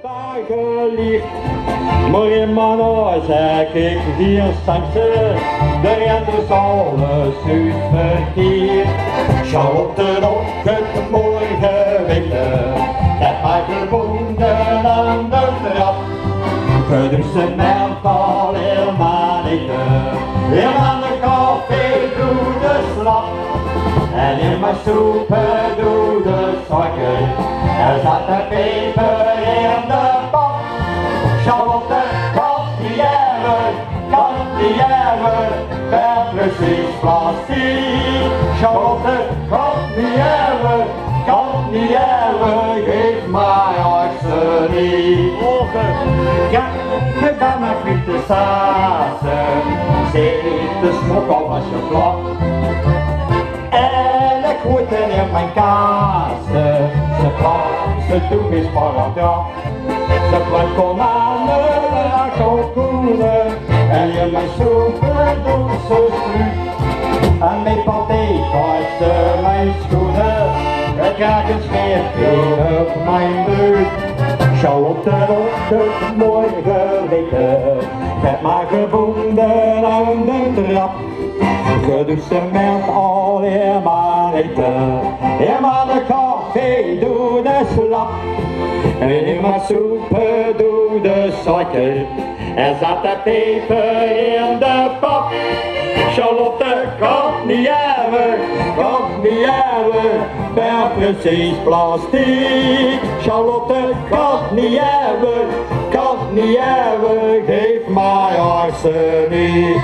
Geliefd, morgen mannen zeg ik hier straks de rente zal Zuid verkeerd. Charlotte op het morgen weten, het maakt gebonden aan de trap. Gedrukt ze melk al helemaal niet, weer aan de koffie doe de slap. En in mijn soep doe de suiker, er zat de peper in de pap. Charlotte kan die hebben, wel precies plastic. Charlotte kan die hebben, geef mij arsenie. Ja, je bent mijn frieten sassen, zit de smok al als je vlak. En ik gooi het in mijn kaas, ze plakt, ze doet mis paragraaf. Ze plakt konanen, kalkoenen, en je mijn soepen doet ze struut. En mijn paté krijgt ze mijn schoenen, ik krijg een scheertje op mijn buurt. Charlotte op het morgen weten, het maar gebonden aan de trap. Gedoucht ze melk al helemaal eten, helemaal de koffie doe de slap. En in mijn soep doe de suiker, en zat de peper in de pap. Charlotte kan niet hebben, wel precies plastic. Charlotte kan niet hebben, geef mij arsenie.